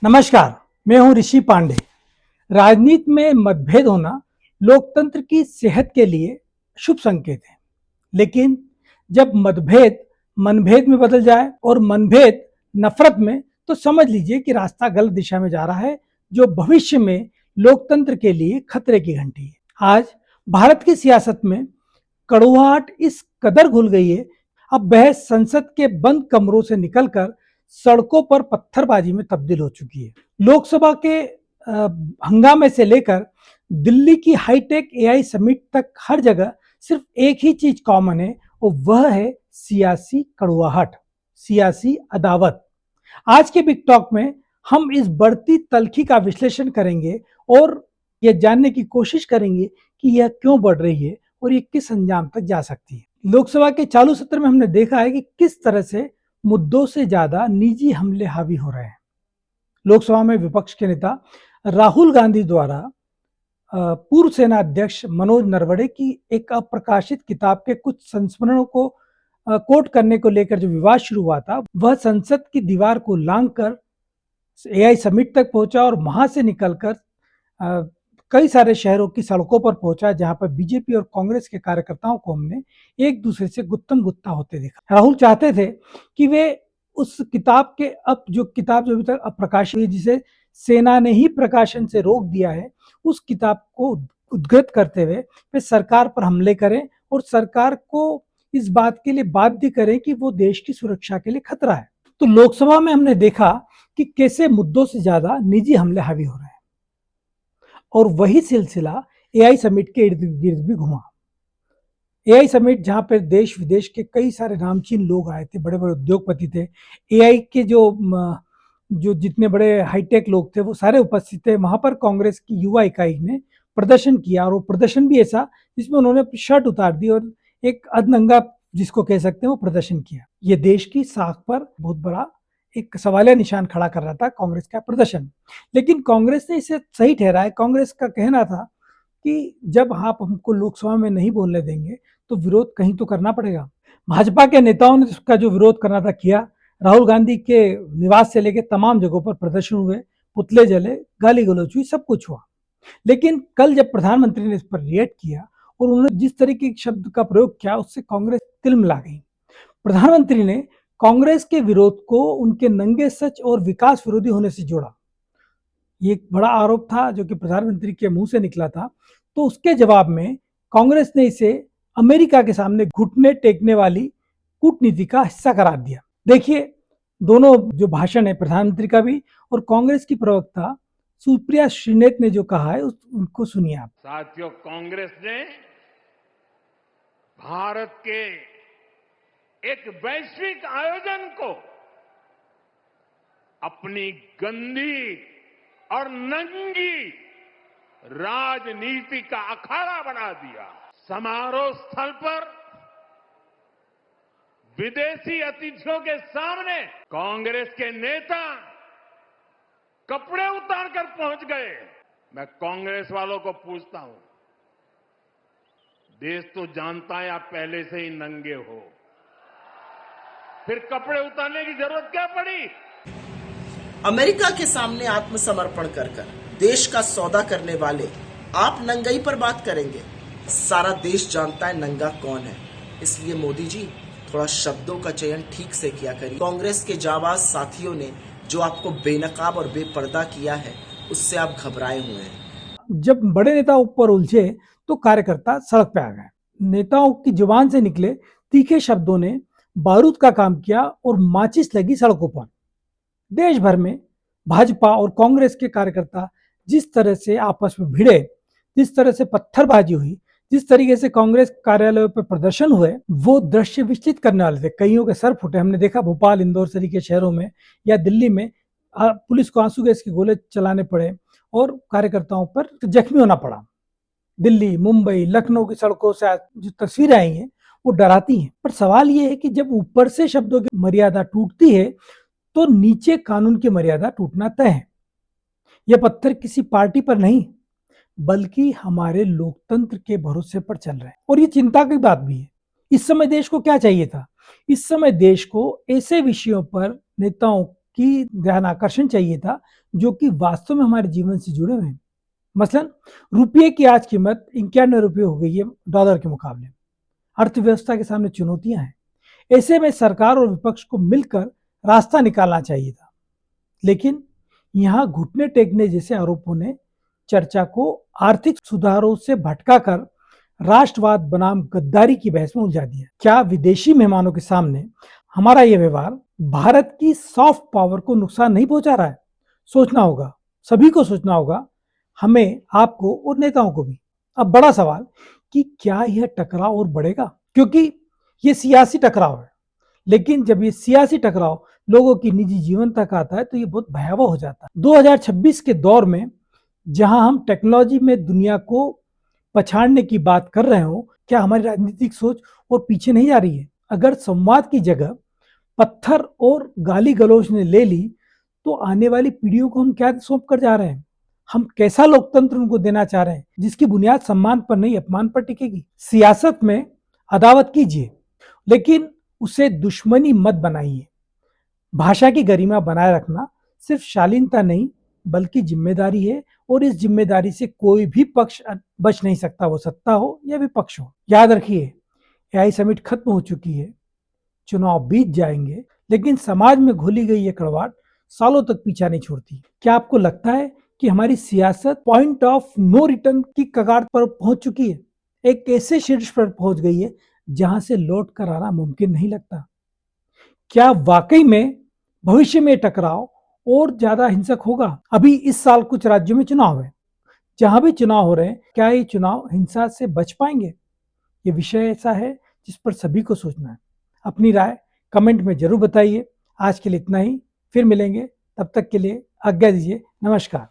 नमस्कार, मैं हूं ऋषि पांडे। राजनीति में मतभेद होना लोकतंत्र की सेहत के लिए शुभ संकेत है, लेकिन जब मतभेद मनभेद में बदल जाए और मनभेद नफरत में, तो समझ लीजिए कि रास्ता गलत दिशा में जा रहा है, जो भविष्य में लोकतंत्र के लिए खतरे की घंटी है। आज भारत की सियासत में कड़वाहट इस कदर घुल गई है, अब बहस संसद के बंद कमरों से निकलकर सड़कों पर पत्थरबाजी में तब्दील हो चुकी है। लोकसभा के हंगामे से लेकर दिल्ली की हाईटेक एआई समिट तक हर जगह सिर्फ एक ही चीज कॉमन है, और वह है सियासी कड़वाहट, सियासी अदावत। आज के बिग टॉक में हम इस बढ़ती तल्खी का विश्लेषण करेंगे और यह जानने की कोशिश करेंगे कि यह क्यों बढ़ रही है और ये किस अंजाम तक जा सकती है। लोकसभा के चालू सत्र में हमने देखा है कि किस तरह से मुद्दों से ज्यादा निजी हमले हावी हो रहे हैं। लोकसभा में विपक्ष के नेता राहुल गांधी द्वारा पूर्व सेना अध्यक्ष मनोज नरवणे की एक अप्रकाशित किताब के कुछ संस्मरणों को कोट करने को लेकर जो विवाद शुरू हुआ था, वह संसद की दीवार को लांघकर एआई समिट तक पहुंचा और वहां से निकलकर कई सारे शहरों की सड़कों पर पहुंचा, जहां पर बीजेपी और कांग्रेस के कार्यकर्ताओं को हमने एक दूसरे से गुत्तम गुत्ता होते देखा। राहुल चाहते थे कि वे उस किताब के जो अभी तक अप्रकाशित हुई, जिसे सेना ने ही प्रकाशन से रोक दिया है, उस किताब को उद्धृत करते हुए वे सरकार पर हमले करें और सरकार को इस बात के लिए बाध्य करें कि वो देश की सुरक्षा के लिए खतरा है। तो लोकसभा में हमने देखा कि कैसे मुद्दों से ज्यादा निजी हमले हावी हो रहे हैं, और वही सिलसिला एआई समिट के इर्द गिर्द भी घुमा। एआई समिट, जहां पर देश विदेश के कई सारे नामचीन लोग आए थे, बड़े बड़े उद्योगपति थे, एआई के जो जितने बड़े हाईटेक लोग थे वो सारे उपस्थित थे। वहां पर कांग्रेस की युवा इकाई ने प्रदर्शन किया, और वो प्रदर्शन भी ऐसा जिसमें उन्होंने शर्ट उतार दी और एक अधनंगा, जिसको कह सकते हैं, वो प्रदर्शन किया। ये देश की साख पर बहुत बड़ा एक सवालिया निशान खड़ा कर रहा था कांग्रेस का प्रदर्शन। लेकिन कांग्रेस ने इसे सही ठहराया। कांग्रेस का कहना था कि जब आप हमको लोकसभा में नहीं बोलने देंगे तो विरोध कहीं तो करना पड़ेगा। भाजपा के नेताओं ने उसका जो विरोध करना था किया। राहुल गांधी के निवास से लेकर तमाम जगहों पर प्रदर्शन हुए, पुतले जले, गाली गलौज हुई, सब कुछ हुआ। लेकिन कल जब प्रधानमंत्री ने इस पर रिएक्ट किया और उन्होंने जिस तरीके के शब्द का प्रयोग किया, उससे कांग्रेस तिलमिला गई। प्रधानमंत्री ने कांग्रेस के विरोध को उनके नंगे सच और विकास विरोधी होने से जोड़ा। ये एक बड़ा आरोप था जो कि प्रधानमंत्री के मुंह से निकला था। तो उसके जवाब में कांग्रेस ने इसे अमेरिका के सामने घुटने टेकने वाली कूटनीति का हिस्सा करार दिया। देखिए, दोनों जो भाषण है, प्रधानमंत्री का भी और कांग्रेस की प्रवक्ता सुप्रिया श्रीनेत ने जो कहा है, उनको सुनिए आप। साथियों, कांग्रेस ने भारत के एक वैश्विक आयोजन को अपनी गंदी और नंगी राजनीति का अखाड़ा बना दिया। समारोह स्थल पर विदेशी अतिथियों के सामने कांग्रेस के नेता कपड़े उतारकर पहुंच गए। मैं कांग्रेस वालों को पूछता हूं, देश तो जानता है आप पहले से ही नंगे हो, फिर कपड़े उतारने की जरूरत क्या पड़ी? अमेरिका के सामने आत्मसमर्पण कर देश का सौदा करने वाले आप नंगाई पर बात करेंगे। सारा देश जानता है नंगा कौन है। इसलिए मोदी जी, थोड़ा शब्दों का चयन ठीक से किया करिए। कांग्रेस के जाबाज साथियों ने जो आपको बेनकाब और बेपर्दा किया है, उससे आप घबराए हुए हैं। जब बड़े नेता ऊपर उलझे तो कार्यकर्ता सड़क पे आ गए। नेताओं की जुबान से निकले तीखे शब्दों ने बारूद का काम किया और माचिस लगी सड़कों पर। देश भर में भाजपा और कांग्रेस के कार्यकर्ता जिस तरह से आपस में भिड़े, जिस तरह से पत्थरबाजी हुई, जिस तरीके से कांग्रेस कार्यालयों पर प्रदर्शन हुए, वो दृश्य विचलित करने वाले थे। कईयों के सर फूटे। हमने देखा भोपाल, इंदौर सरी के शहरों में या दिल्ली में पुलिस को आंसू गैस के गोले चलाने पड़े और कार्यकर्ताओं पर जख्मी होना पड़ा। दिल्ली, मुंबई, लखनऊ की सड़कों से जो तस्वीरें आई हैं वो डराती हैं। पर सवाल ये है कि जब ऊपर से शब्दों की मर्यादा टूटती है तो नीचे कानून की मर्यादा टूटना तय है। यह पत्थर किसी पार्टी पर नहीं, बल्कि हमारे लोकतंत्र के भरोसे पर चल रहे हैं। और ये चिंता की बात भी है। इस समय देश को क्या चाहिए था? इस समय देश को ऐसे विषयों पर नेताओं की ध्यान आकर्षण चाहिए था जो कि वास्तव में हमारे जीवन से जुड़े हुए हैं। मसलन रुपये की आज कीमत 91 रुपये हो गई है डॉलर के मुकाबले। अर्थव्यवस्था के सामने चुनौतियां हैं। ऐसे में सरकार और विपक्ष को मिलकर रास्ता निकालना चाहिए था, लेकिन यहां घुटने टेकने जैसे आरोपों ने चर्चा को आर्थिक सुधारों से भटकाकर राष्ट्रवाद बनाम गद्दारी की बहस में उलझा दिया। क्या विदेशी मेहमानों के सामने हमारा यह व्यवहार भारत की सॉफ्ट पावर को नुकसान नहीं पहुंचा रहा है? सोचना होगा, सभी को सोचना होगा, हमें, आपको और नेताओं को भी। अब बड़ा सवाल कि क्या यह टकराव और बढ़ेगा, क्योंकि यह सियासी टकराव है। लेकिन जब ये सियासी टकराव लोगों की निजी जीवन तक आता है तो ये बहुत भयावह हो जाता है। 2026 के दौर में जहां हम टेक्नोलॉजी में दुनिया को पछाड़ने की बात कर रहे हो, क्या हमारी राजनीतिक सोच और पीछे नहीं जा रही है? अगर संवाद की जगह पत्थर और गाली गलौज ने ले ली तो आने वाली पीढ़ियों को हम क्या सौंप कर जा रहे हैं? हम कैसा लोकतंत्र उनको देना चाह रहे हैं जिसकी बुनियाद सम्मान पर नहीं अपमान पर टिकेगी? सियासत में अदावत कीजिए, लेकिन उसे दुश्मनी मत बनाइए। भाषा की गरिमा बनाए रखना सिर्फ शालीनता नहीं बल्कि जिम्मेदारी है, और इस जिम्मेदारी से कोई भी पक्ष बच नहीं सकता, वो सत्ता हो या विपक्ष हो। याद रखिए, एआई समिट खत्म हो चुकी है, चुनाव बीत जाएंगे, लेकिन समाज में घुली गई ये कड़वाहट सालों तक पीछा नहीं छोड़ती। क्या आपको लगता है कि हमारी सियासत पॉइंट ऑफ नो रिटर्न की कगार पर पहुंच चुकी है, एक ऐसे शीर्ष पर पहुंच गई है जहां से लौट कर आना मुमकिन नहीं लगता? क्या वाकई में भविष्य में टकराव और ज्यादा हिंसक होगा? अभी इस साल कुछ राज्यों में चुनाव है, जहां भी चुनाव हो रहे हैं, क्या ये चुनाव हिंसा से बच पाएंगे? ये विषय ऐसा है जिस पर सभी को सोचना है। अपनी राय कमेंट में जरूर बताइए। आज के लिए इतना ही, फिर मिलेंगे, तब तक के लिए आज्ञा दीजिए। नमस्कार।